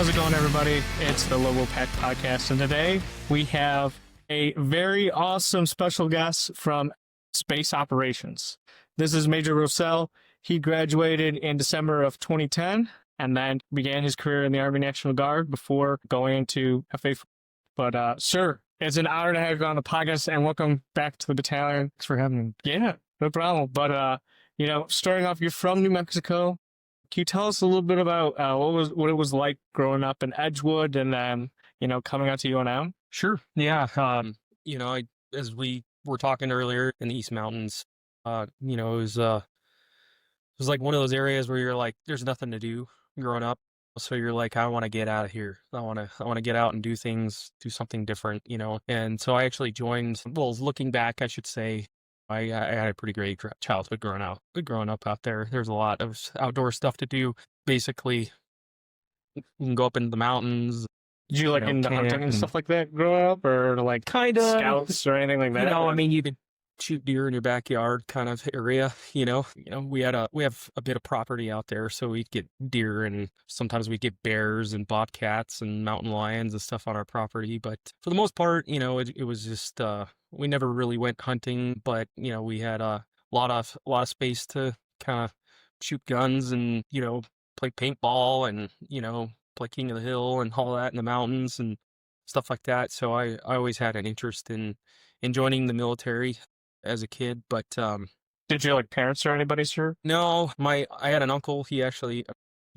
How's it going, everybody? It's the Lobo Pack Podcast, and today we have a very awesome special guest from Space Operations. This is MAJ Raschel. He graduated in December of 2010 and then began his career in the Army National Guard before going into FA. But, sir, it's an honor to have you on the podcast, and welcome back to the battalion. Thanks for having me. Yeah, no problem. But, starting off, you're from New Mexico. Can you tell us a little bit about what it was like growing up in Edgewood and then, coming out to UNM? Sure. Yeah. As we were talking earlier in the East Mountains, it was like one of those areas where you're like, there's nothing to do growing up. So you're like, I want to get out of here. I want to get out and do something different, And so I actually joined, looking back, I should say, I had a pretty great childhood growing up out there. There's a lot of outdoor stuff to do. Basically, you can go up into the mountains. Did you into hunting and stuff like that growing up, or kind of scouts or anything like that? You could shoot deer in your backyard kind of area. We have a bit of property out there, so we'd get deer, and sometimes we get bears and bobcats and mountain lions and stuff on our property. But for the most part, it was just we never really went hunting, but we had a lot of space to kind of shoot guns and play paintball and play King of the Hill and all that in the mountains and stuff like that. So I always had an interest in joining the military as a kid. But did your parents or anybody, sir? No, I had an uncle. He actually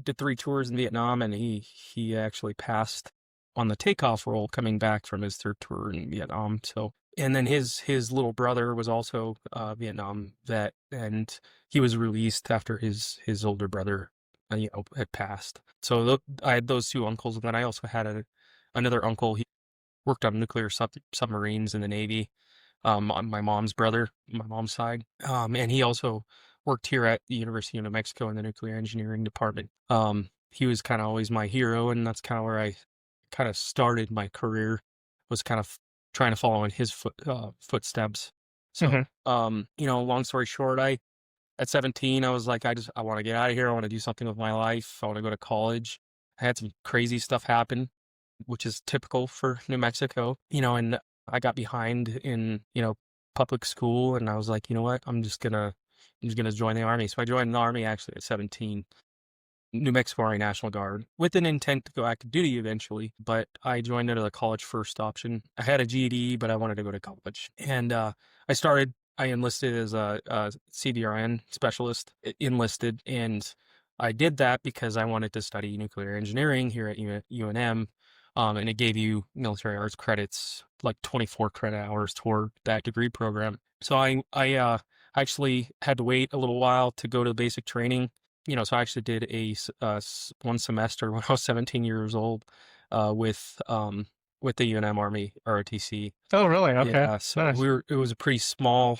did 3 tours in Vietnam, and he actually passed on the takeoff roll coming back from his 3rd tour in Vietnam. So, and then his little brother was also a Vietnam vet, and he was released after his older brother had passed. So I had those 2 uncles, and then I also had another uncle. He worked on nuclear submarines in the Navy. My mom's brother, my mom's side, and he also worked here at the University of New Mexico in the nuclear engineering department. He was kind of always my hero, and that's kind of where I kind of started my career, was kind of trying to follow in his footsteps. So, long story short, at 17, I was like, I want to get out of here. I want to do something with my life. I want to go to college. I had some crazy stuff happen, which is typical for New Mexico, and I got behind in, public school, and I was like, you know what, I'm just gonna join the Army. So I joined the Army actually at 17, New Mexico Army National Guard, with an intent to go active duty eventually, but I joined under the college first option. I had a GED, but I wanted to go to college. And I enlisted as a CBRN specialist, and I did that because I wanted to study nuclear engineering here at UNM. And it gave you military arts credits, like 24 credit hours toward that degree program. So I actually had to wait a little while to go to the basic training. So I actually did a 1 semester when I was 17 years old with the UNM Army ROTC. Oh, really? Okay. Yeah, so nice. It was a pretty small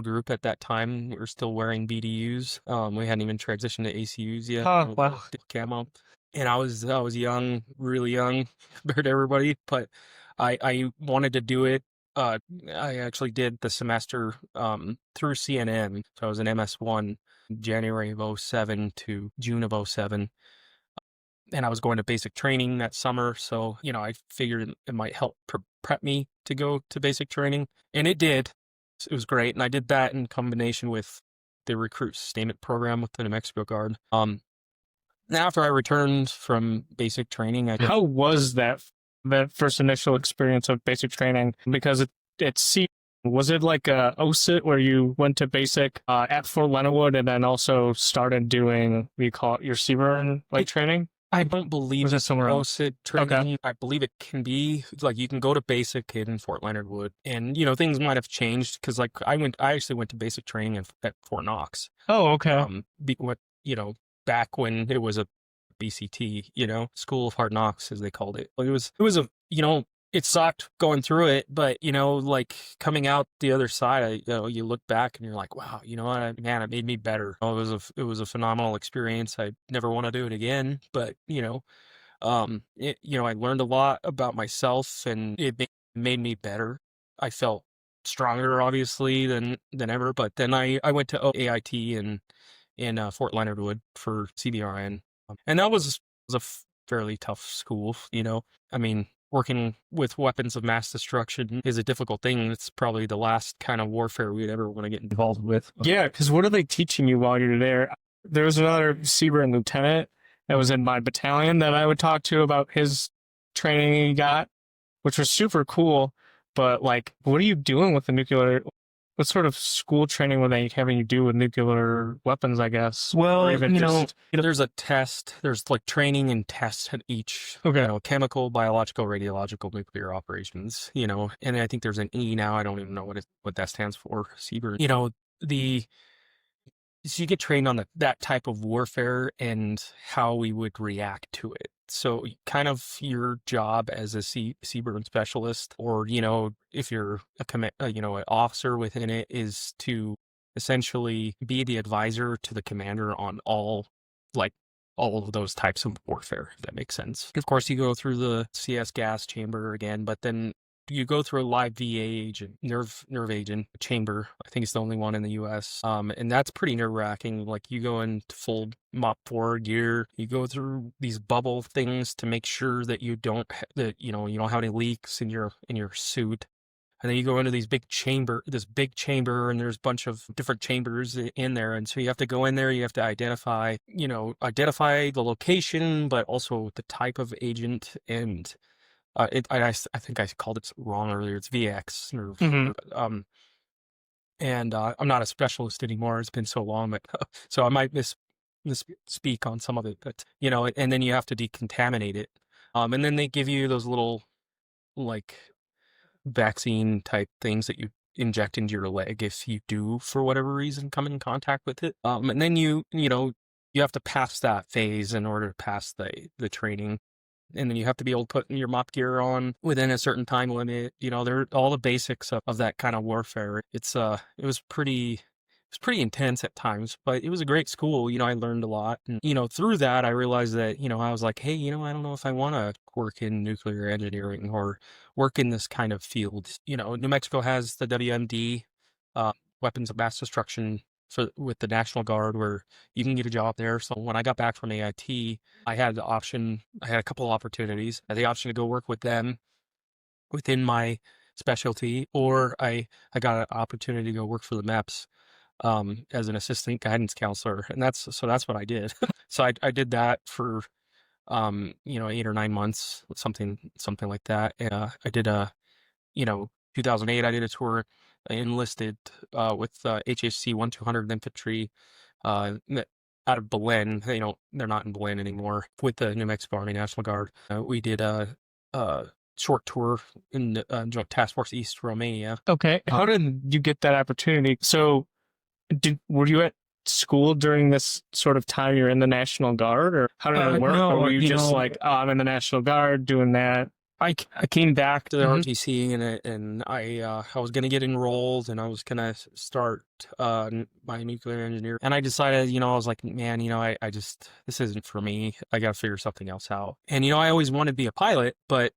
group at that time. We were still wearing BDUs. We hadn't even transitioned to ACUs yet. Oh, wow. Camo. And I was young, really young compared to everybody, but I wanted to do it. I actually did the semester through CNM. So I was an MS1 January of 07 to June of 07. And I was going to basic training that summer. So, I figured it might help prep me to go to basic training. And it did. It was great. And I did that in combination with the recruit sustainment program with the New Mexico Guard. After I returned from basic training, How was that first initial experience of basic training? Because was it like a OSIT where you went to basic at Fort Leonard Wood and then also started doing, you call it your CBRN training? I don't believe it's somewhere else. OSIT training. Okay. I believe it can be you can go to basic in Fort Leonard Wood, and things might have changed because I actually went to basic training at Fort Knox. Oh, okay. Back when it was a BCT, School of Hard Knocks, as they called it. It was it sucked going through it, but coming out the other side, you look back and you're like, wow, man, it made me better. It was a phenomenal experience. I never want to do it again, but I learned a lot about myself, and it made me better. I felt stronger, obviously, than ever. But then I went to AIT in Fort Leonard Wood for CBRN, and that was a fairly tough school, you know. I mean, working with weapons of mass destruction is a difficult thing. It's probably the last kind of warfare we'd ever want to get involved with. Yeah, because what are they teaching you while you're there? There was another Seaburn lieutenant that was in my battalion that I would talk to about his training he got, which was super cool. But like, what are you doing with the nuclear? What sort of school training were they having you do with nuclear weapons, I guess? Well, Or even there's a test, there's like training and tests at each, Okay. chemical, biological, radiological, nuclear operations, and I think there's an E now. I don't even know what that stands for. CBER. So you get trained on that type of warfare and how we would react to it. So kind of your job as a CBER specialist, or if you're an officer within it, is to essentially be the advisor to the commander on all of those types of warfare, if that makes sense. Of course, you go through the CS gas chamber again, but then you go through a live VA agent, nerve agent chamber. I think it's the only one in the U.S. And that's pretty nerve wracking. Like, you go into full MOP 4 gear, you go through these bubble things to make sure that you don't have any leaks in your suit. And then you go into this big chamber, and there's a bunch of different chambers in there. And so you have to go in there, you have to identify the location, but also the type of agent. And I think I called it wrong earlier. It's VX. And I'm not a specialist anymore. It's been so long, but so I might misspeak on some of it. But and then you have to decontaminate it. And then they give you those little like vaccine type things that you inject into your leg if you do, for whatever reason, come in contact with it. And then you have to pass that phase in order to pass the training. And then you have to be able to put your MOP gear on within a certain time limit. They're all the basics of that kind of warfare. It was pretty intense at times, but it was a great school. I learned a lot. And, through that, I realized that, I was like, hey, I don't know if I want to work in nuclear engineering or work in this kind of field. New Mexico has the WMD, weapons of mass destruction, with the National Guard, where you can get a job there. So when I got back from AIT, I had a couple opportunities. I had the option to go work with them within my specialty, or I got an opportunity to go work for the MEPS as an assistant guidance counselor. And that's what I did. So I did that for 8 or 9 months, something like that. I did 2008, I did a tour. I enlisted with HHC 1200 Infantry out of Belen. They're not in Belen anymore, with the New Mexico Army National Guard. We did a short tour in Joint Task Force East Romania. Okay. How did you get that opportunity? So were you at school during this sort of time you're in the National Guard, or how did it work? No, or were you just like, oh, I'm in the National Guard doing that? I came back to the RTC, and I was going to get enrolled, and I was going to start my nuclear engineer. And I decided, I was like, man, I just, this isn't for me. I got to figure something else out. And, I always wanted to be a pilot, but,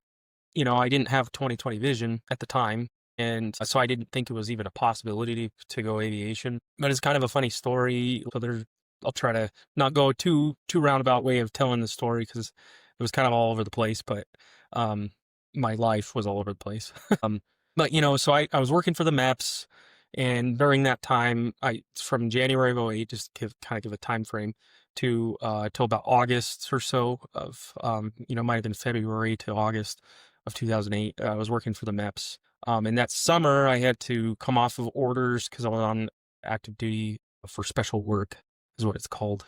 I didn't have 20/20 vision at the time. And so I didn't think it was even a possibility to go aviation. But it's kind of a funny story. So I'll try to not go too roundabout way of telling the story, because it was kind of all over the place. But my life was all over the place. But so I was working for the MEPS, and during that time, from January of 2008, just give a time frame, to till about August or so of might have been February to August of 2008. I was working for the MEPS. And that summer, I had to come off of orders because I was on active duty for special work, is what it's called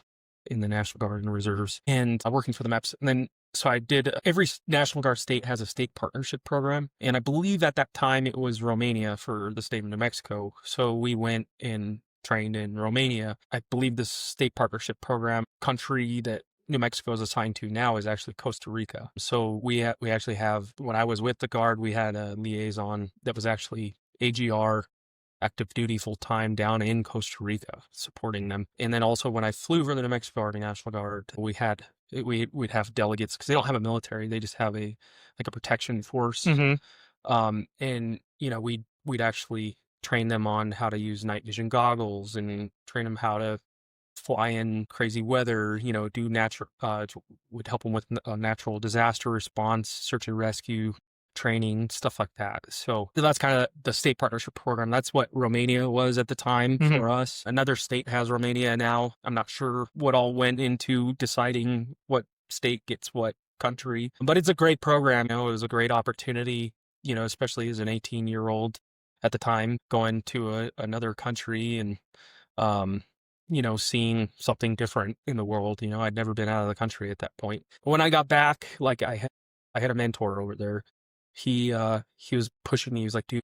in the National Guard and Reserves. And I'm working for the MEPS. And then, so I did, every National Guard state has a state partnership program. And I believe at that time it was Romania for the state of New Mexico. So we went and trained in Romania. I believe this state partnership program country that New Mexico is assigned to now is actually Costa Rica. So we actually have, when I was with the Guard, we had a liaison that was actually AGR, active duty full time, down in Costa Rica supporting them. And then also when I flew for the New Mexico Army National Guard, we'd have delegates, because they don't have a military, they just have a protection force. And we'd actually train them on how to use night vision goggles, and train them how to fly in crazy weather, do would help them with natural disaster response, search and rescue training, stuff like that. So that's kind of the state partnership program. That's what Romania was at the time for us. Another state has Romania now. I'm not sure what all went into deciding what state gets what country, but it's a great program. It was a great opportunity, especially as an 18-year-old at the time, going to another country and, seeing something different in the world. I'd never been out of the country at that point. When I got back, like I had a mentor over there. He was pushing me. He was like, dude,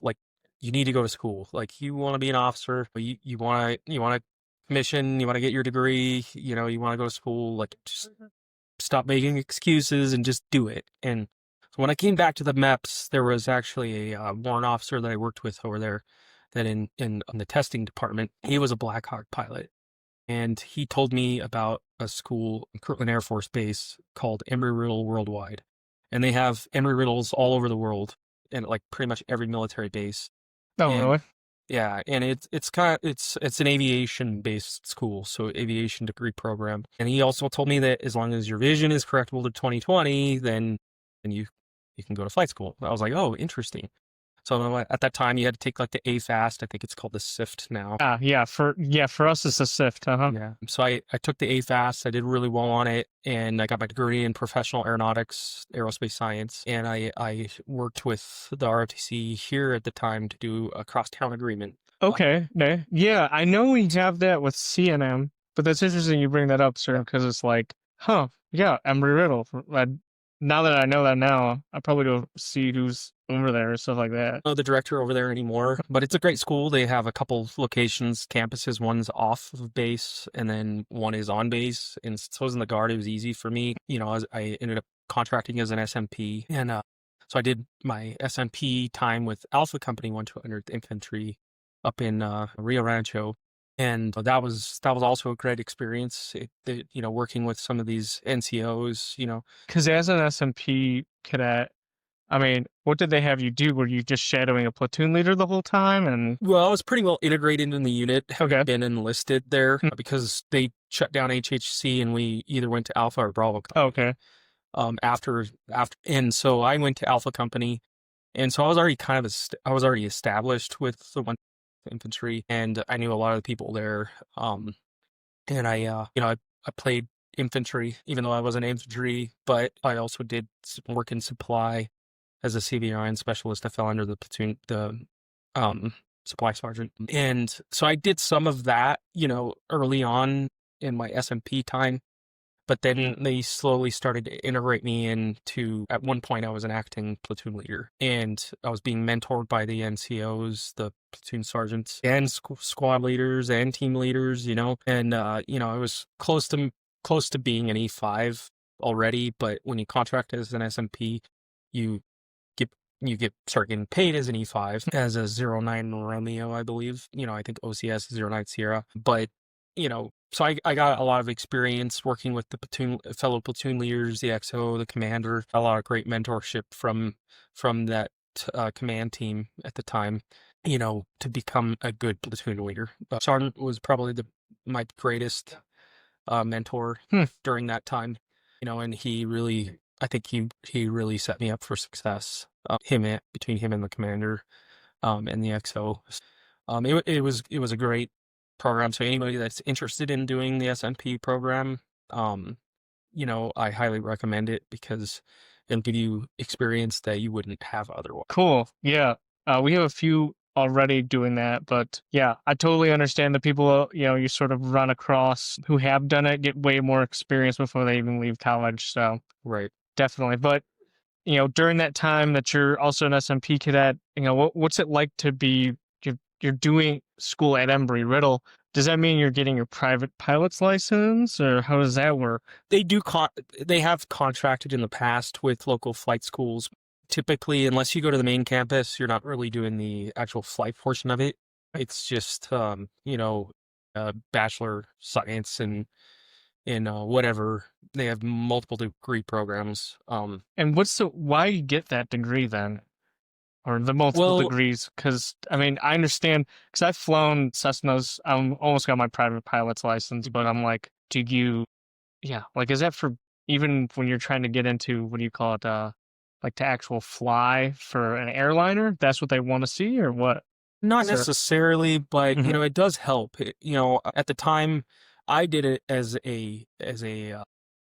like, you need to go to school. Like, you want to be an officer, but you want to commission, you want to get your degree, you want to go to school. Like, just stop making excuses and just do it. And so when I came back to the MEPS, there was actually a warrant officer that I worked with over there that in the testing department, he was a Black Hawk pilot. And he told me about a school in Kirtland Air Force Base called Embry-Riddle Worldwide. And they have Embry-Riddles all over the world and like pretty much every military base. Oh, And really? yeah, and it's an aviation based school, so aviation degree program. And he also told me that as long as your vision is correctable to 2020, then you can go to flight school. I was like, oh, interesting. So at that time, you had to take like the AFAST. I think it's called the SIFT now. Yeah. For us, it's a SIFT. Yeah. So I took the AFAST. I did really well on it, and I got my degree in professional aeronautics, aerospace science. And I worked with the ROTC here at the time to do a crosstown agreement. Okay. Yeah, I know we have that with CNM, but that's interesting you bring that up, sir, because it's like, yeah, Embry-Riddle. Now that I know that now, I probably go see who's over there and stuff like that. I don't know the director over there anymore, but it's a great school. They have a couple locations, campuses. One's off of base, and then one is on base. And so I was in the Guard. It was easy for me. I ended up contracting as an SMP, and so I did my SMP time with Alpha Company 1/200th Infantry up in Rio Rancho. And that was also a great experience. Working with some of these NCOs, Because as an SMP cadet, I mean, what did they have you do? Were you just shadowing a platoon leader the whole time? And well, I was pretty well integrated in the unit. Okay. Been enlisted there because they shut down HHC and we either went to Alpha or Bravo. Okay. After, and so I went to Alpha Company, and so I was already established with the one infantry, and I knew a lot of the people there. And I played infantry, even though I wasn't infantry, but I also did some work in supply as a CVRN specialist. I fell under the platoon, supply sergeant. And so I did some of that, early on in my SMP time, but then they slowly started to integrate me into, at one point I was an acting platoon leader, and I was being mentored by the NCOs, the platoon sergeants, and squad leaders and team leaders, and, I was close to being an E5 already, but when you contract as an SMP, you start getting paid as an E5, as a 09 Romeo, I believe. I think OCS is 09 Sierra. But, so I got a lot of experience working with the fellow platoon leaders, the XO, the commander, a lot of great mentorship from that command team at the time, to become a good platoon leader. Sergeant was probably my greatest mentor during that time, and he really, I think he really set me up for success. Between him and the commander, and the XO, it was a great program. So anybody that's interested in doing the SMP program, I highly recommend it because it'll give you experience that you wouldn't have otherwise. Cool. Yeah. We have a few already doing that, but yeah, I totally understand the people, you sort of run across who have done it, get way more experience before they even leave college. So Right. definitely. But, during that time that you're also an SMP cadet, what's it like to be, you're doing school at Embry-Riddle? Does that mean you're getting your private pilot's license, or how does that work? They do. They have contracted in the past with local flight schools. Typically, unless you go to the main campus, you're not really doing the actual flight portion of it. It's just, bachelor science and whatever. They have multiple degree programs. And why you get that degree then? or the multiple Well, degrees? Because I mean, I understand because I've flown Cessnas. I'm almost got my private pilot's license, but I'm like, do you, yeah, like, is that for even when you're trying to get into what do you call it, like to actual fly for an airliner? That's what they want to see, or what? not So, necessarily, but mhm. it does help. At the time, I did it as a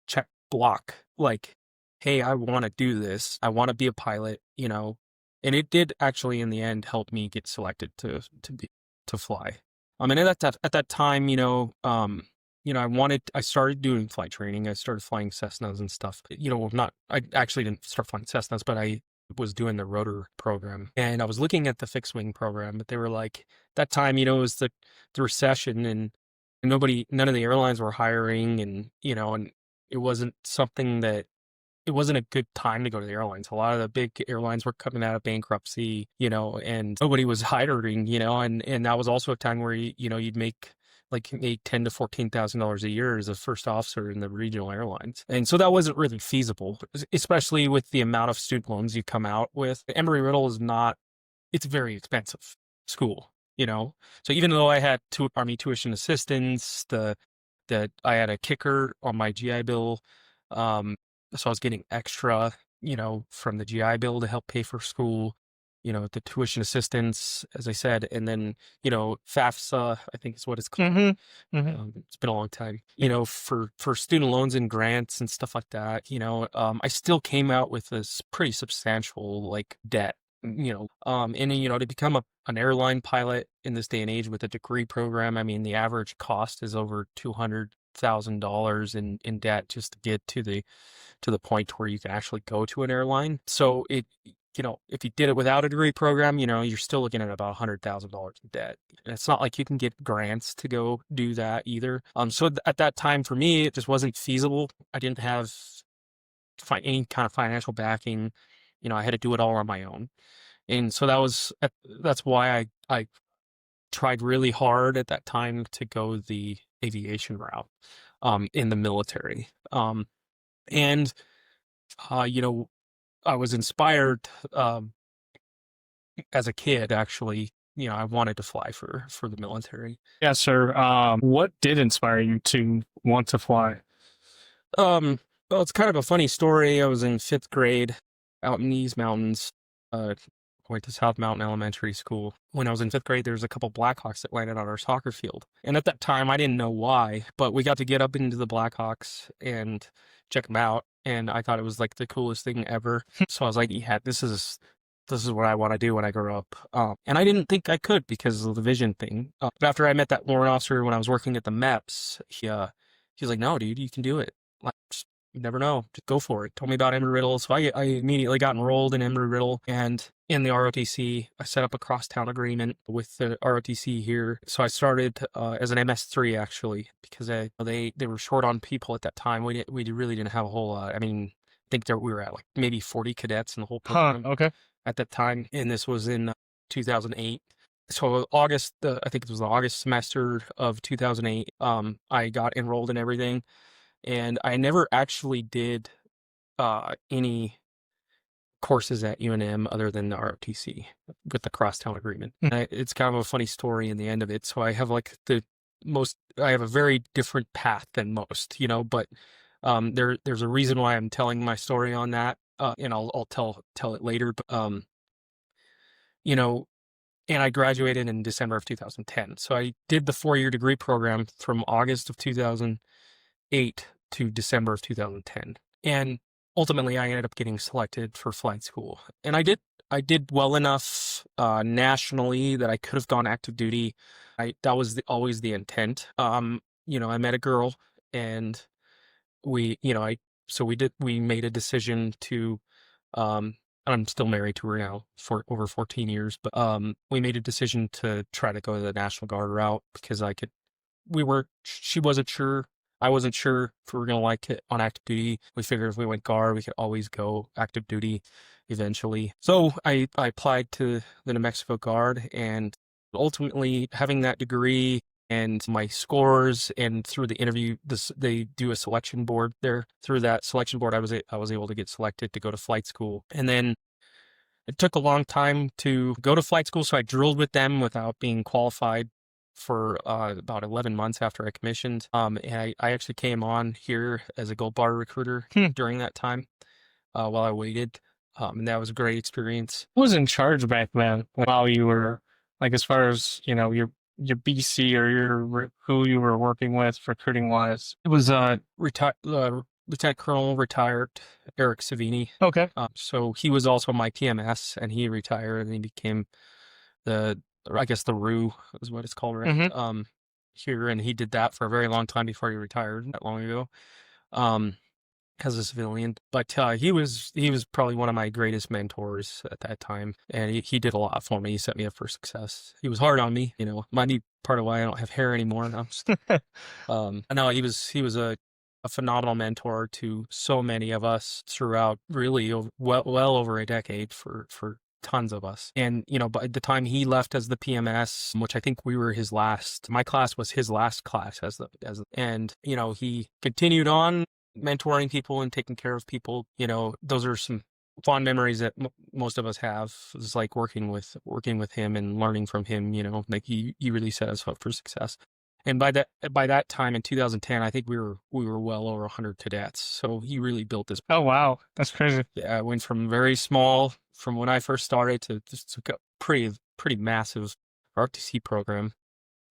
check block. Like, hey, I want to do this. I want to be a pilot. And it did actually in the end help me get selected to fly. I mean, at that time, I started doing flight training. I started flying Cessnas and stuff. I actually didn't start flying Cessnas, but I was doing the rotor program, and I was looking at the fixed wing program, but they were like, that time, it was the recession, and none of the airlines were hiring, and it wasn't something that it wasn't a good time to go to the airlines. A lot of the big airlines were coming out of bankruptcy, and nobody was hiring, and that was also a time where you'd make ten to $14,000 a year as a first officer in the regional airlines, and so that wasn't really feasible, especially with the amount of student loans you come out with. Embry-Riddle is not; it's very expensive school, So even though I had two Army tuition assistance, that I had a kicker on my GI Bill. So I was getting extra, from the GI Bill to help pay for school, the tuition assistance, as I said, and then, FAFSA, I think is what it's called. Mm-hmm. Mm-hmm. It's been a long time, for student loans and grants and stuff like that, I still came out with this pretty substantial like debt, and to become an airline pilot in this day and age with a degree program, I mean, the average cost is over $200,000 in debt just to get to the point where you can actually go to an airline. So if you did it without a degree program, you're still looking at about $100,000 in debt. And it's not like you can get grants to go do that either. So at that time for me, it just wasn't feasible. I didn't have any kind of financial backing. I had to do it all on my own. And so that's why I tried really hard at that time to go the aviation route, in the military. And I was inspired, as a kid, actually. I wanted to fly for the military. Yes, sir. What did inspire you to want to fly? Well, it's kind of a funny story. I was in fifth grade out in these mountains. Went to South Mountain Elementary School. When I was in fifth grade, there was a couple Blackhawks that landed on our soccer field. And at that time, I didn't know why, but we got to get up into the Blackhawks and check them out. And I thought it was like the coolest thing ever. So I was like, yeah, this is what I want to do when I grow up. And I didn't think I could because of the vision thing. But after I met that warrant officer when I was working at the MEPS, he was like, no, dude, you can do it. Like, you never know. Just go for it. Told me about Embry-Riddle. So I immediately got enrolled in Embry-Riddle, and in the ROTC, I set up a crosstown agreement with the ROTC here. So I started as an MS3 actually, because they were short on people at that time. We really didn't have a whole lot. I mean, I think we were at like maybe 40 cadets in the whole Huh. program Okay. at that time, and this was in 2008. So I think it was the August semester of 2008. I got enrolled in everything, and I never actually did any courses at UNM other than the ROTC with the crosstown agreement. It's kind of a funny story in the end of it. So I have like I have a very different path than most, but there's a reason why I'm telling my story on that, and I'll tell it later. But and I graduated in December of 2010. So I did the 4-year degree program from August of 2008 to December of 2010. And ultimately I ended up getting selected for flight school. And I did well enough nationally that I could have gone active duty. That was always the intent. I met a girl, and we made a decision to, I'm still married to her now for over 14 years, but we made a decision to try to go the National Guard route because she wasn't sure. I wasn't sure if we were going to like it on active duty. We figured if we went Guard, we could always go active duty eventually. So I applied to the New Mexico Guard, and ultimately having that degree and my scores, and through the interview, they do a selection board there. Through that selection board, I was able to get selected to go to flight school. And then It took a long time to go to flight school, so I drilled with them without being qualified for about 11 months after I commissioned. And I actually came on here as a Gold Bar recruiter during that time while I waited. And that was a great experience. Who was in charge back then while you were like, as far as, your BC or who you were working with recruiting wise? It was Lieutenant Colonel retired Eric Savini. Okay. So he was also my PMS, and he retired, and he became the RU is what it's called, right? Here, and he did that for a very long time before he retired, not long ago, as a civilian. But he was probably one of my greatest mentors at that time, and he did a lot for me. He set me up for success. He was hard on me, might be part of why I don't have hair anymore. No, no, he was a phenomenal mentor to so many of us throughout really well over a decade for tons of us. And, by the time he left as the PMS, which I think we were my class was his last class and, he continued on mentoring people and taking care of people. Those are some fond memories that most of us have. It's like working with him and learning from him, like he really set us up for success. And by that time in 2010, I think we were well over 100 cadets. So he really built this. Oh, wow. That's crazy. Yeah, I went from very small from when I first started to just a pretty massive ROTC program,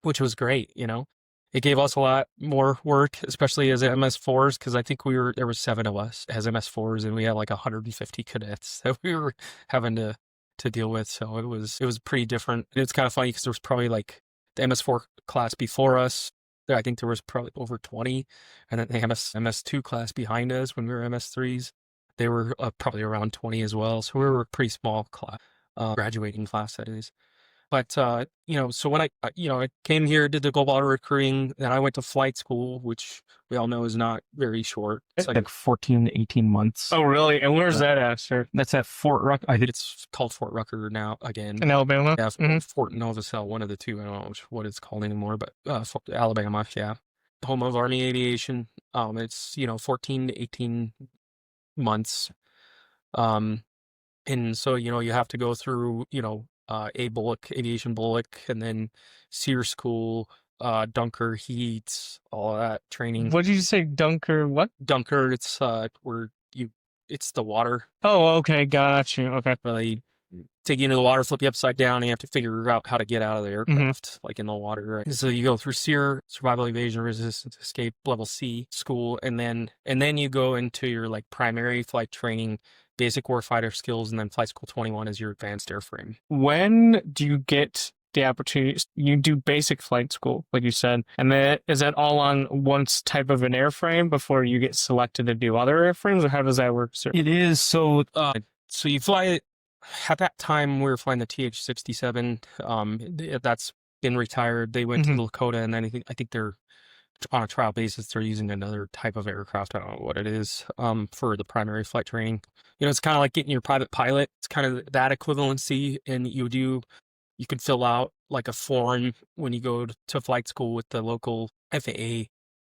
which was great, It gave us a lot more work, especially as MS4s, because I think there were 7 of us as MS4s, and we had like 150 cadets that we were having to deal with. So it was pretty different. And it's kind of funny because there was probably like the MS4 class before us. I think there was probably over 20, and then the MS2 class behind us when we were MS3s, they were probably around 20 as well. So we were a pretty small class, graduating class, that is. But, so when I came here, did the Gold Bottle recruiting, then I went to flight school, which we all know is not very short. It's like 14 to 18 months. Oh, really? And where's that at, sir? That's at Fort Rucker. I think it's called Fort Rucker now again. In Alabama? Yeah, Fort Novacell, one of the two. I don't know what it's called anymore, but Alabama, yeah. Home of Army Aviation. It's, 14 to 18 months. And so, you have to go through, aviation bullock, and then SEER school, Dunker heats, all of that training. What did you say, Dunker? What? Dunker, it's it's the water. Oh, okay, got you. Okay. Really take you into the water, flip you upside down, and you have to figure out how to get out of the aircraft, like in the water. Right? So you go through SEER, survival, evasion, resistance, escape, level C school, and then you go into your like primary flight training, basic warfighter skills, and then flight school 21 is your advanced airframe. When do you get the opportunity? You do basic flight school, like you said, and then is that all on one type of an airframe before you get selected to do other airframes, or how does that work, sir? It is. So you fly. At that time, we were flying the TH-67. That's been retired. They went to Lakota, and then I think they're on a trial basis. They're using another type of aircraft. I don't know what it is. For the primary flight training, it's kind of like getting your private pilot. It's kind of that equivalency, and you can fill out like a form when you go to flight school with the local FAA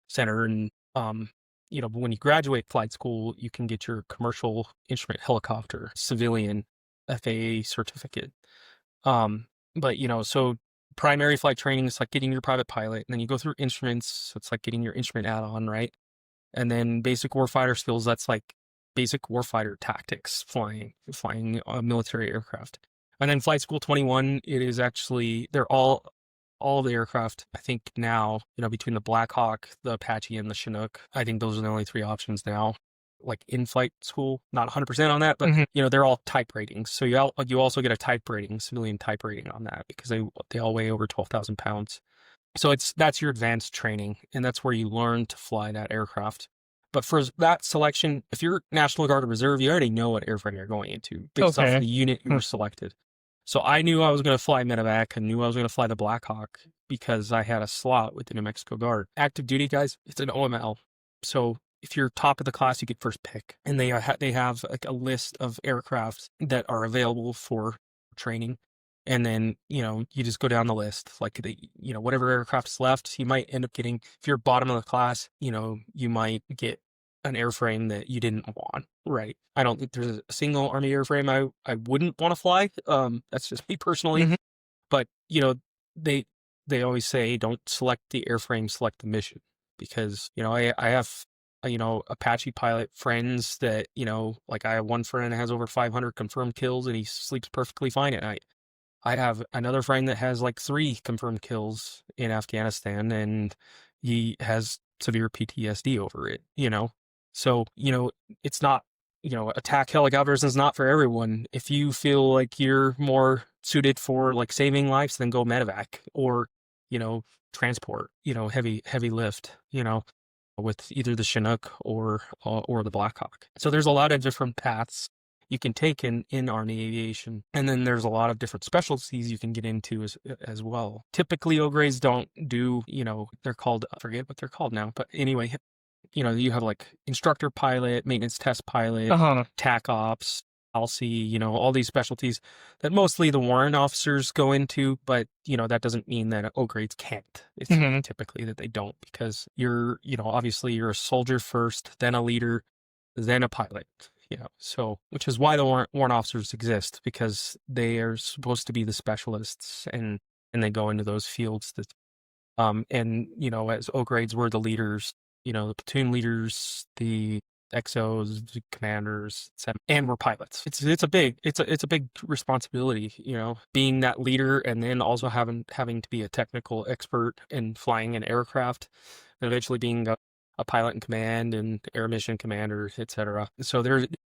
center, and when you graduate flight school, you can get your commercial instrument helicopter civilian FAA certificate. But so primary flight training is like getting your private pilot, and then you go through instruments, so it's like getting your instrument add-on, right? And then basic warfighter skills, that's like basic warfighter tactics, flying a military aircraft. And then flight school 21, it is actually, they're all of the aircraft, I think now, between the Black Hawk, the Apache, and the Chinook, I think those are the only 3 options now. Like in flight school, not 100% on that, but they're all type ratings. So you also get a type rating, civilian type rating on that, because they all weigh over 12,000 pounds. So that's your advanced training, and that's where you learn to fly that aircraft. But for that selection, if you're National Guard or Reserve, you already know what airframe you're going into based off the unit you were selected. So I knew I was going to fly medevac, and knew I was going to fly the Black Hawk because I had a slot with the New Mexico Guard. Active duty, guys, it's an OML. So if you're top of the class, you get first pick, and they have like a list of aircraft that are available for training, and then you just go down the list, like whatever aircraft's left. You might end up getting, if you're bottom of the class, you might get an airframe that you didn't want, right? I don't think there's a single Army airframe I wouldn't want to fly. That's just me personally. Mhm. But they they always say don't select the airframe, select the mission, because I have Apache pilot friends that like I have one friend that has over 500 confirmed kills and he sleeps perfectly fine at night. I have another friend that has like 3 confirmed kills in Afghanistan and he has severe PTSD over it. So, it's not, attack helicopters is not for everyone. If you feel like you're more suited for like saving lives, then go medevac or, you know, transport, heavy lift, with either the Chinook or the Blackhawk. So there's a lot of different paths you can take in Army aviation, and then there's a lot of different specialties you can get into as well. Typically, O grades don't do, they're called, I forget what they're called now, but anyway, you have like instructor pilot, maintenance test pilot, TAC ops, LC, all these specialties that mostly the warrant officers go into, but that doesn't mean that O grades can't. It's typically that they don't, because you're, obviously you're a soldier first, then a leader, then a pilot. So which is why the warrant officers exist, because they are supposed to be the specialists and they go into those fields that and as O grades we're the leaders, the platoon leaders, the XOs, the commanders, etc. And we're pilots. It's a big responsibility, being that leader and then also having to be a technical expert in flying an aircraft, and eventually being a pilot in command and air mission commander, etc. So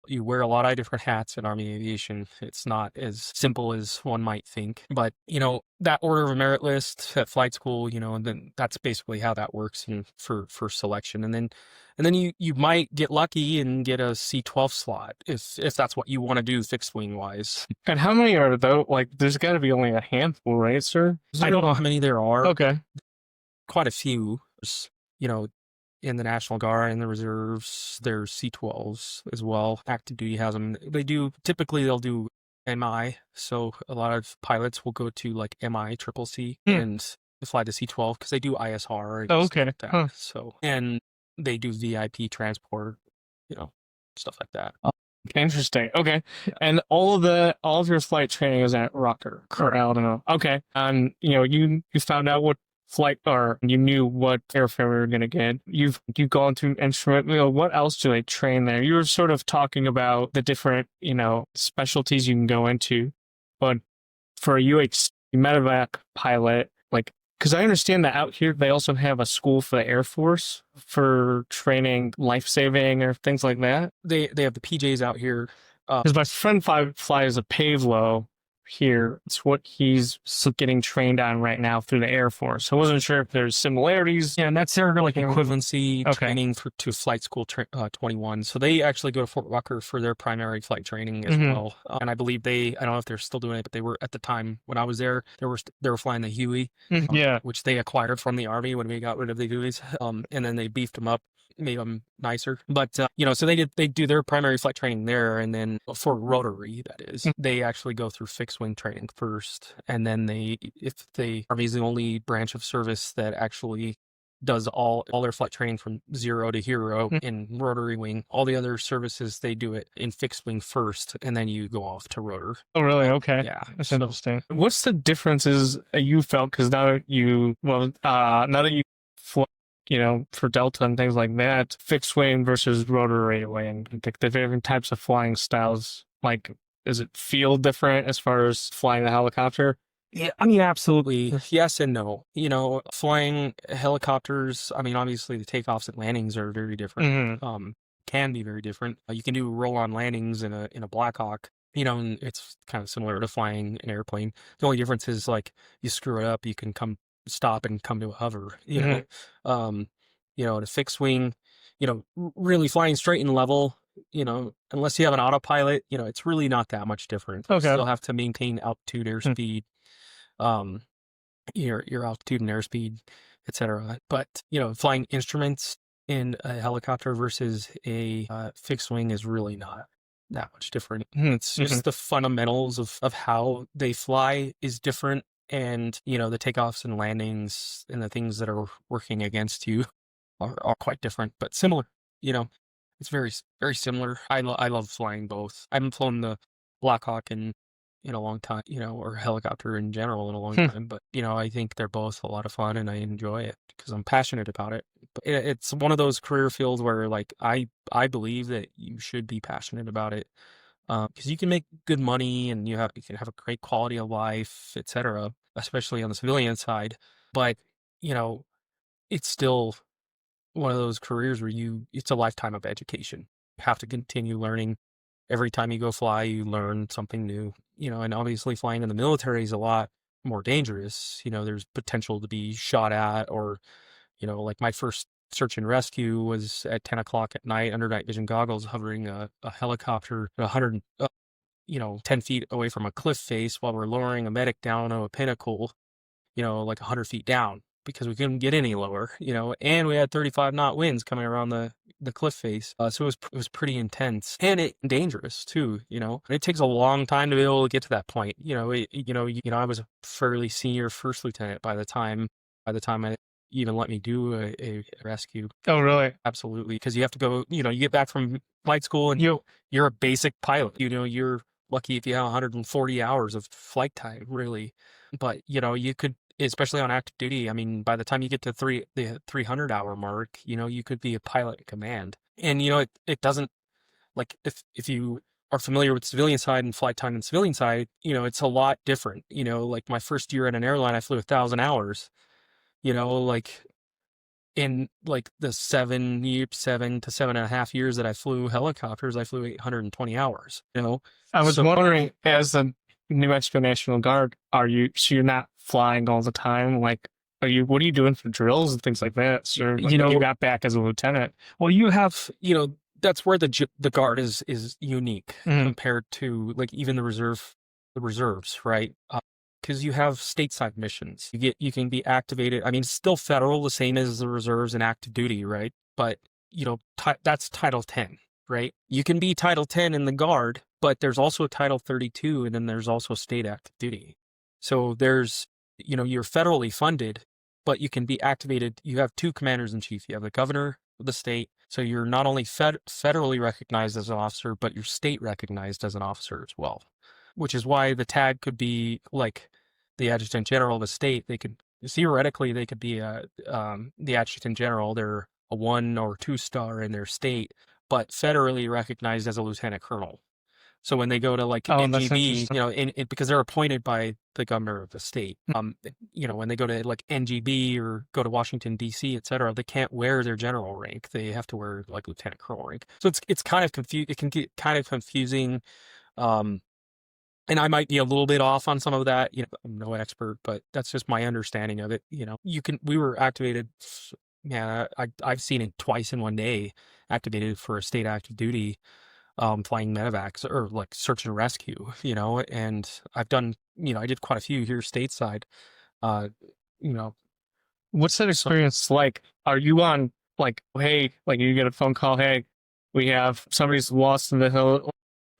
you wear a lot of different hats in Army aviation. It's not as simple as one might think. But, that order of merit list at flight school, and then that's basically how that works for selection. And then you might get lucky and get a C-12 slot if that's what you want to do fixed wing wise. And how many are though? Like, there's got to be only a handful, right, sir? I don't know how many there are. Okay. Quite a few. In the National Guard and the reserves, there's C-12s as well. Active duty has them. Typically they'll do MI. So a lot of pilots will go to like MI, triple C, and fly to C-12 because they do ISR. And okay. Like that. So, and they do VIP transport, stuff like that. Interesting. Okay. Yeah. And all of your flight training is at Rocker. Correct. I don't know. Okay. And you found out what flight, or you knew what airfare we were going to get. You've gone through instrument. What else do they train there? You were sort of talking about the different specialties you can go into, but for a UH medevac pilot, like, because I understand that out here they also have a school for the Air Force for training life-saving or things like that. They have the PJs out here. Because my friend flies a Pavlo here. It's what he's getting trained on right now through the Air Force. So I wasn't sure if there's similarities. Yeah, and that's their like equivalency training to Flight School 21. So they actually go to Fort Rucker for their primary flight training as well. And I believe I don't know if they're still doing it, but they were at the time when I was there. They were flying the Huey, which they acquired from the Army when we got rid of the Hueys, and then they beefed them up, made them nicer. But so they do their primary flight training there, and then for rotary, that is, they actually go through fixed wing training first, and then if the Army is the only branch of service that actually does all their flight training from 0 to hero in rotary wing. All the other services, they do it in fixed wing first, and then you go off to rotor. Oh, really? Okay. Yeah. That's interesting. What's the differences you felt? Because now that you fly, for Delta and things like that, fixed wing versus rotary wing, the different types of flying styles, like, does it feel different as far as flying the helicopter? Yeah, I mean, absolutely. Yes and no. Flying helicopters, I mean, obviously the takeoffs and landings are very different. Can be very different. You can do roll-on landings in a Blackhawk, and it's kind of similar to flying an airplane. The only difference is, like, you screw it up, you can stop and come to a hover, a fixed wing, really flying straight and level, unless you have an autopilot, it's really not that much different. Okay. You still have to maintain altitude, airspeed, your altitude and airspeed, etc. But, flying instruments in a helicopter versus a fixed wing is really not that much different. It's just the fundamentals of how they fly is different. And, the takeoffs and landings and the things that are working against you are quite different, but similar, It's very similar. I love flying both. I haven't flown the Black Hawk in a long time, or helicopter in general in a long Hmm. time. But I think they're both a lot of fun, and I enjoy it because I'm passionate about it. But it's one of those career fields where like I believe that you should be passionate about it because you can make good money and you can have a great quality of life, etc. Especially on the civilian side. But you know, it's still one of those careers where it's a lifetime of education. You have to continue learning. Every time you go fly, you learn something new. And obviously flying in the military is a lot more dangerous. There's potential to be shot at, or, like my first search and rescue was at 10 o'clock at night under night vision goggles, hovering a helicopter at 100, 10 feet away from a cliff face while we're lowering a medic down to a pinnacle, like 100 feet down because we couldn't get any lower, and we had 35 knot winds coming around the cliff face. So it was pretty intense and dangerous too, And it takes a long time to be able to get to that point. I was a fairly senior first lieutenant by the time I even let me do a rescue. Oh, really? Absolutely. Because you have to go, you get back from flight school and you're a basic pilot, you're lucky if you have 140 hours of flight time, really. But, you could, especially on active duty, I mean, by the time you get to the 300-hour mark, you could be a pilot in command. And, it doesn't, like, if you are familiar with civilian side and flight time and civilian side, it's a lot different. Like my first year at an airline, I flew 1,000 hours, like in like the 7 to 7.5 years that I flew helicopters, I flew 820 hours, I was So wondering, as a New Mexico National Guard, so you're not flying all the time? Like, what are you doing for drills and things like that? So, you got back as a lieutenant. well, you have, that's where the guard is unique Mhm. compared to like even the reserves, right? Because you have stateside missions. You can be activated. I mean, it's still federal, the same as the reserves and active duty, right? But that's Title 10, right? You can be Title 10 in the Guard, but there's also Title 32, and then there's also state active duty. So there's, you're federally funded, but you can be activated. You have two commanders in chief. You have the governor of the state. So you're not only federally recognized as an officer, but you're state recognized as an officer as well. Which is why the tag could be like the adjutant general of the state. They could be the adjutant general. They're a 1 or 2 star in their state, but federally recognized as a lieutenant colonel. So when they go to like Oh, that's NGB, interesting. because they're appointed by the governor of the state, when they go to like NGB or go to Washington D.C., et cetera, they can't wear their general rank. They have to wear like lieutenant colonel rank. So it's kind of it can get kind of confusing. And I might be a little bit off on some of that. I'm no expert, but that's just my understanding of it. We were activated. Yeah, I've seen it twice in one day, activated for a state active duty, flying medevacs or like search and rescue, and I've done, I did quite a few here stateside, uh, you know, What's that so experience like? Are you on, like, hey, like you get a phone call, hey, we have somebody's lost in the hill,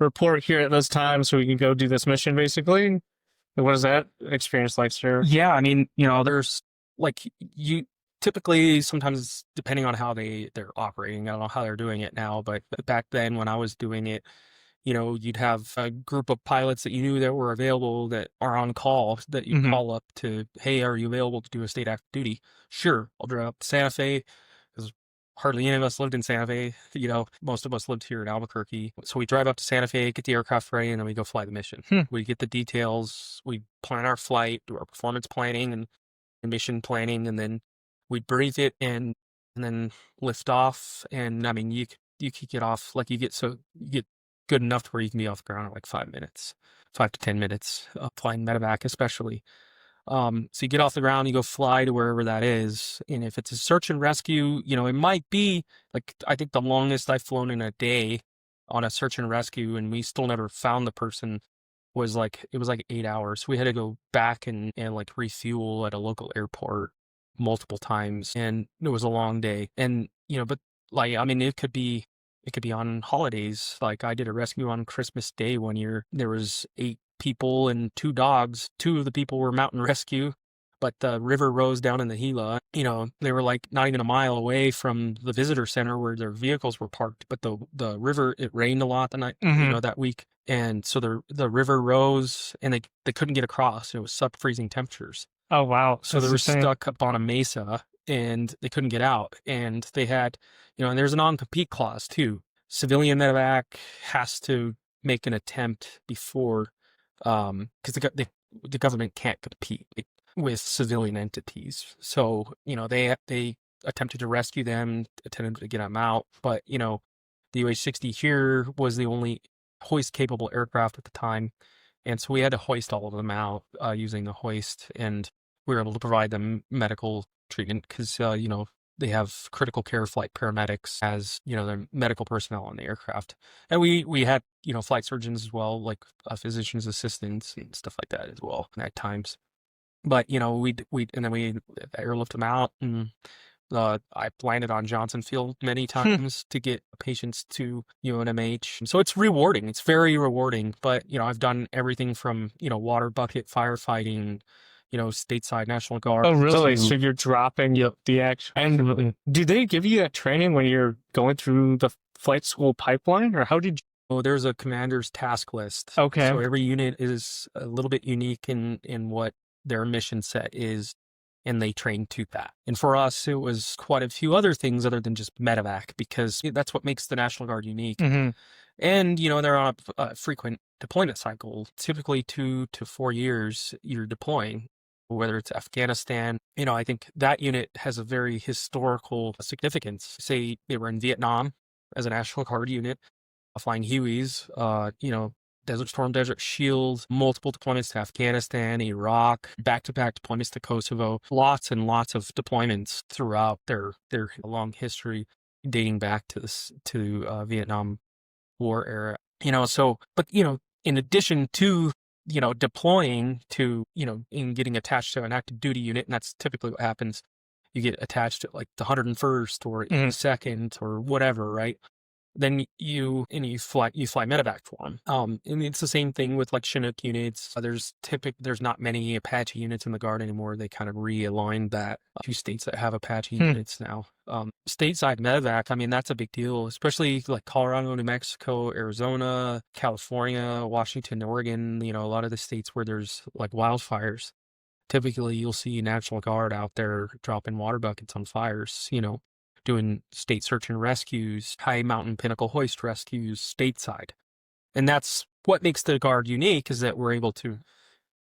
report here at this time so we can go do this mission, basically? What is that experience like, sir? yeah, I mean, there's like you typically sometimes depending on how they're operating, I don't know how they're doing it now, but back then when I was doing it, you'd have a group of pilots that you knew that were available that are on call that you Mhm. call up to, hey, are you available to do a state active duty? Sure, I'll drive up to Santa Fe because hardly any of us lived in Santa Fe. Most of us lived here in Albuquerque. So we drive up to Santa Fe, get the aircraft ready, and then we go fly the mission. Hmm. We get the details, we plan our flight, do our performance planning and mission planning, and then we brief it and then lift off. And I mean, you could get off like you get good enough to where you can be off the ground in like 5 minutes, 5 to 10 minutes, flying medevac especially. So you get off the ground, you go fly to wherever that is, and if it's a search and rescue, it might be like I think the longest I've flown in a day on a search and rescue, and we still never found the person was like it was like 8 hours. We had to go back and like refuel at a local airport multiple times, and it was a long day. And but like I mean, it could be on holidays. Like I did a rescue on Christmas Day one year. There was 8 people and 2 dogs. 2 of the people were mountain rescue. but the river rose down in the Gila. They were like not even a mile away from the visitor center where their vehicles were parked. But the river, it rained a lot the night, Mm-hmm. that week, and so the river rose, and they couldn't get across. It was sub-freezing temperatures, Oh wow, so they that's were insane. stuck up on a mesa, and they couldn't get out. And they had, and there's a non-compete clause too. Civilian medevac has to make an attempt before, because the government can't compete with civilian entities. So, they attempted to rescue them, attempted to get them out, but the UH-60 here was the only hoist-capable aircraft at the time, and so we had to hoist all of them out using the hoist, and we were able to provide them medical treatment because they have critical care flight paramedics as their medical personnel on the aircraft, and we had flight surgeons as well, like physician's assistants and stuff like that as well at times. But we airlift them out, and I landed on Johnson Field many times to get patients to UNMH. So it's rewarding. It's very rewarding. But I've done everything from water bucket firefighting, stateside National Guard. Oh really? So To, you're dropping yep, the action. And absolutely. do they give you that training when you're going through the flight school pipeline, or how did you? Oh, there's a commander's task list. Okay. So every unit is a little bit unique in what their mission set is, and they train to that. And for us, it was quite a few other things other than just medevac, because that's what makes the National Guard unique. Mm-hmm. And, they're on a frequent deployment cycle, typically 2 to 4 years you're deploying, whether it's Afghanistan. I think that unit has a very historical significance. Say they were in Vietnam as a National Guard unit, flying Hueys, Desert Storm, Desert Shield, multiple deployments to Afghanistan, Iraq, back-to-back deployments to Kosovo, lots and lots of deployments throughout their long history, dating back to Vietnam War era. But in addition to deploying to in getting attached to an active duty unit, and that's typically what happens. You get attached to like the 101st or 82nd or whatever, right? Then you fly medevac for them. And it's the same thing with like Chinook units. There's not many Apache units in the Guard anymore. They kind of realigned that. A few states that have Apache units now. Stateside medevac, I mean, that's a big deal, especially like Colorado, New Mexico, Arizona, California, Washington, Oregon, a lot of the states where there's like wildfires. Typically, you'll see National Guard out there dropping water buckets on fires, doing state search and rescues, high mountain pinnacle hoist rescues stateside. And that's what makes the Guard unique, is that we're able to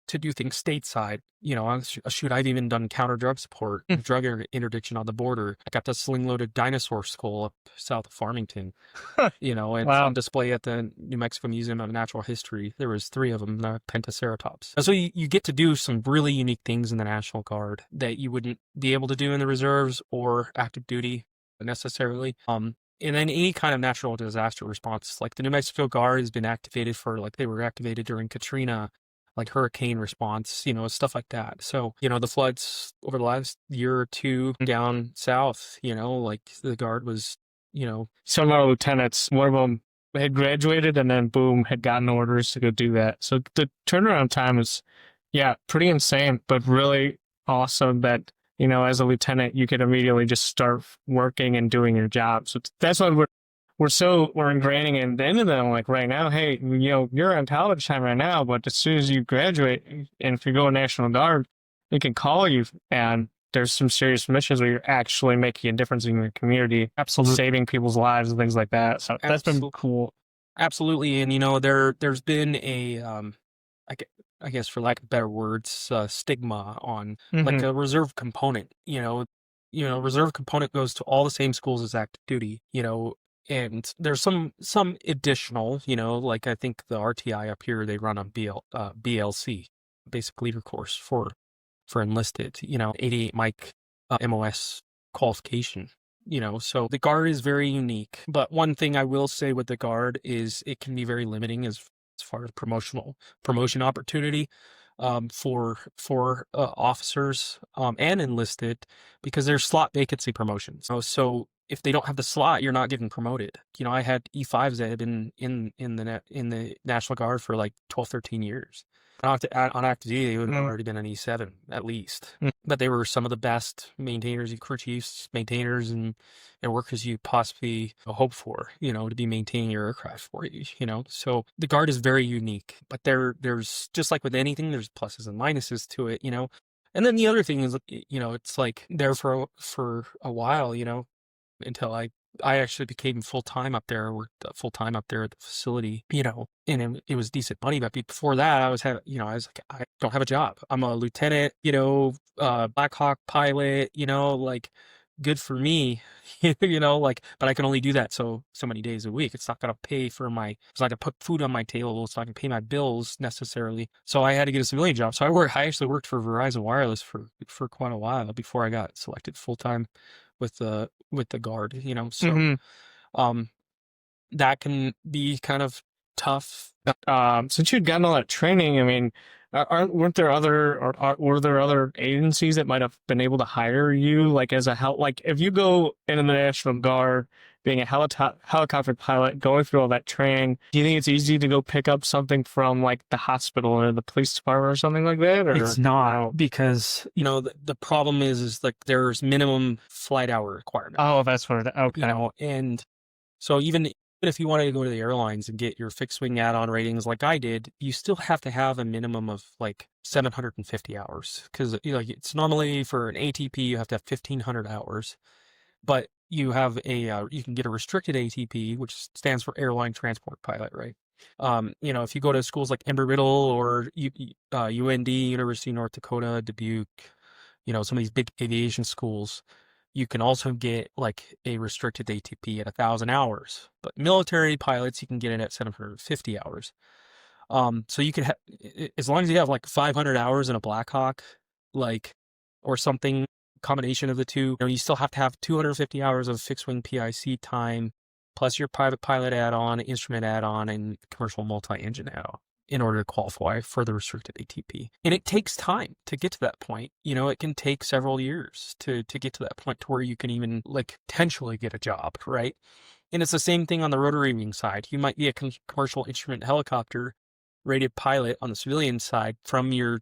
do things stateside. I've even done counter drug support, drug interdiction on the border. I got the sling-loaded dinosaur skull up south of Farmington, and Wow. on display at the New Mexico Museum of Natural History. There was 3 of them, the Pentaceratops. So you get to do some really unique things in the National Guard that you wouldn't be able to do in the reserves or active duty necessarily. And then any kind of natural disaster response, like the New Mexico Guard has been activated they were activated during Katrina, like hurricane response, stuff like that. So, the floods over the last year or two down south, like the Guard was, Some of our lieutenants, one of them had graduated and then boom, had gotten orders to go do that. So the turnaround time is, pretty insane, but really awesome that, as a lieutenant, you could immediately just start working and doing your job. So that's why we're ingraining it into them, like right now, hey, you're on college time right now, but as soon as you graduate, and if you go to National Guard, they can call you, and there's some serious missions where you're actually making a difference in your community, absolutely saving people's lives and things like that. So that's been cool. Absolutely. And, there's been a, I guess for lack of better words, stigma on like a reserve component, reserve component goes to all the same schools as active duty, and there's some additional, like I think the RTI up here, they run a BLC, basic leader course for enlisted, 88 Mike MOS qualification, so the Guard is very unique. But one thing I will say with the Guard is it can be very limiting as far as promotion opportunity for officers and enlisted, because there's slot vacancy promotions. So if they don't have the slot, you're not getting promoted. I had E5s that had been in the National Guard for like 12, 13 years. On active duty, they would have Mm. already been an E7 at least. Mm. But they were some of the best maintainers, crew chiefs, maintainers, and workers you possibly hope for, to be maintaining your aircraft for you. So the Guard is very unique, but there's just like with anything, there's pluses and minuses to it. And then the other thing is, it's like there for a while, until I actually became full time up there, worked full time up there at the facility, and it was decent money. But before that, I was like, I don't have a job. I'm a lieutenant, Black Hawk pilot, like good for me, like, but I can only do that so many days a week. It's not gonna pay for it's not gonna put food on my table. It's not gonna pay my bills necessarily. So I had to get a civilian job. So I actually worked for Verizon Wireless for quite a while before I got selected full time with the Guard, so Mhm. that can be kind of tough. Since you'd gotten all that training, I mean, weren't there were there other agencies that might have been able to hire you, like as a like if you go into the National Guard, being a helicopter pilot, going through all that training, do you think it's easy to go pick up something from like the hospital or the police department or something like that? Or It's not, because the problem is like there's minimum flight hour requirement. Oh, that's what okay. And so even if you wanted to go to the airlines and get your fixed wing add-on ratings like I did, you still have to have a minimum of like 750 hours, because it's normally for an ATP you have to have 1,500 hours, but you have you can get a restricted ATP, which stands for airline transport pilot, right? If you go to schools like Embry-Riddle or UND, University of North Dakota, Dubuque, some of these big aviation schools, you can also get like a restricted ATP at 1,000 hours. But military pilots, you can get it at 750 hours. So you could have, as long as you have like 500 hours in a Black Hawk, like, or something, combination of the two, you still have to have 250 hours of fixed wing PIC time, plus your private pilot add-on, instrument add-on, and commercial multi-engine add-on in order to qualify for the restricted ATP. And it takes time to get to that point. It can take several years to get to that point to where you can even like potentially get a job, right? And it's the same thing on the rotary wing side. You might be a commercial instrument helicopter rated pilot on the civilian side from your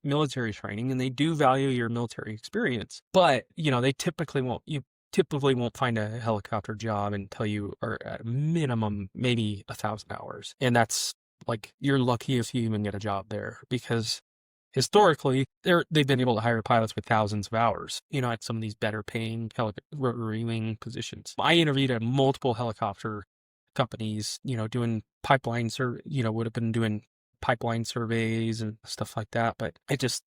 military training, and they do value your military experience. But, you typically won't find a helicopter job until you are at a minimum, maybe 1,000 hours. And that's like, you're lucky if you even get a job there, because historically they've been able to hire pilots with thousands of hours, at some of these better paying rotary wing positions. I interviewed at multiple helicopter companies, doing would have been doing pipeline surveys and stuff like that. But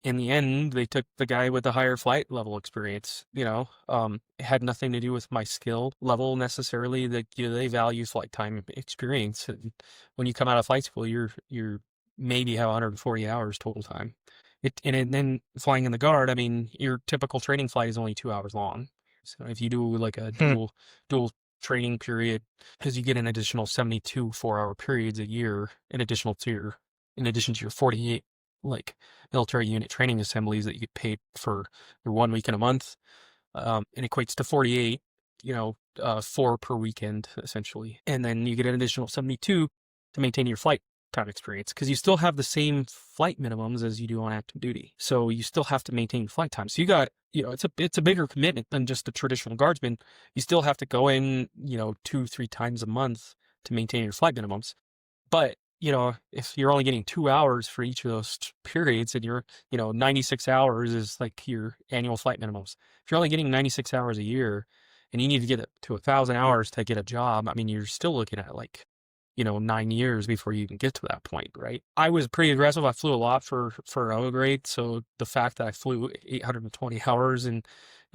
in the end, they took the guy with the higher flight level experience. It had nothing to do with my skill level necessarily. That they value flight time experience. And when you come out of flight school, you're maybe have 140 hours total time. And then flying in the Guard, I mean, your typical training flight is only 2 hours long. So if you do like a dual training period, because you get an additional 72 4-hour periods a year in addition to your 48 like military unit training assemblies that you get paid for your 1 week in a month, it equates to 48, 4 per weekend essentially. And then you get an additional 72 to maintain your flight time experience, because you still have the same flight minimums as you do on active duty. So you still have to maintain flight time. So you got, it's a bigger commitment than just a traditional guardsman. You still have to go in, 2-3 times a month to maintain your flight minimums. But, if you're only getting 2 hours for each of those periods, and you're, 96 hours is like your annual flight minimums. If you're only getting 96 hours a year and you need to get it to 1,000 hours to get a job, I mean, you're still looking at like, 9 years before you can get to that point, right? I was pretty aggressive. I flew a lot for O grade. So the fact that I flew 820 hours in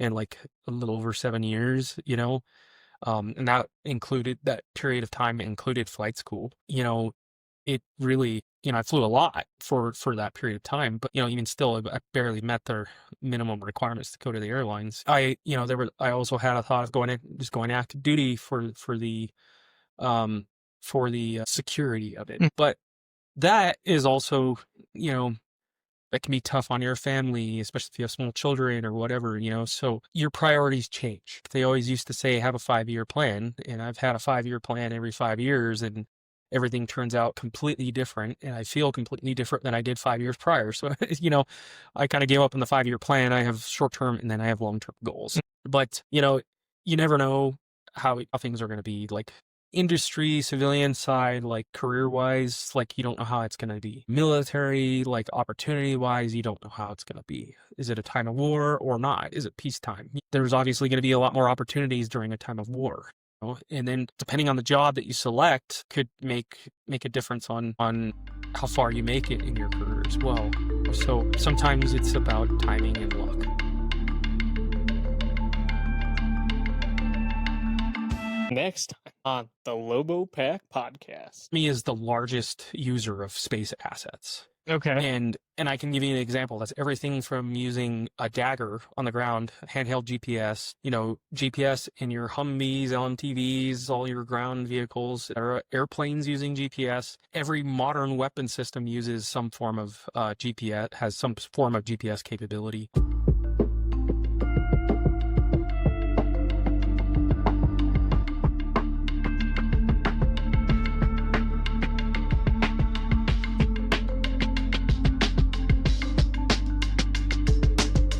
like a little over 7 years, and that period of time included flight school, it really, I flew a lot for that period of time, but, even still, I barely met their minimum requirements to go to the airlines. I also had a thought of going active duty for the security of it. But that is also, that can be tough on your family, especially if you have small children or whatever, so your priorities change. They always used to say, have a 5-year plan. And I've had a 5-year plan every 5 years. And everything turns out completely different, and I feel completely different than I did 5 years prior. So, I kind of gave up on the 5-year plan. I have short-term and then I have long-term goals. But, you never know how things are going to be. Like industry, civilian side, like career-wise, like you don't know how it's going to be. Military, like opportunity-wise, you don't know how it's going to be. Is it a time of war or not? Is it peacetime? There's obviously going to be a lot more opportunities during a time of war. And then depending on the job that you select could make a difference on how far you make it in your career as well. So sometimes it's about timing and luck. Next time on the Lobo Pack podcast. Me is the largest user of space assets. Okay. And I can give you an example. That's everything from using a dagger on the ground, handheld GPS, GPS in your Humvees, LMTVs, all your ground vehicles, airplanes using GPS. Every modern weapon system uses some form of GPS, has some form of GPS capability.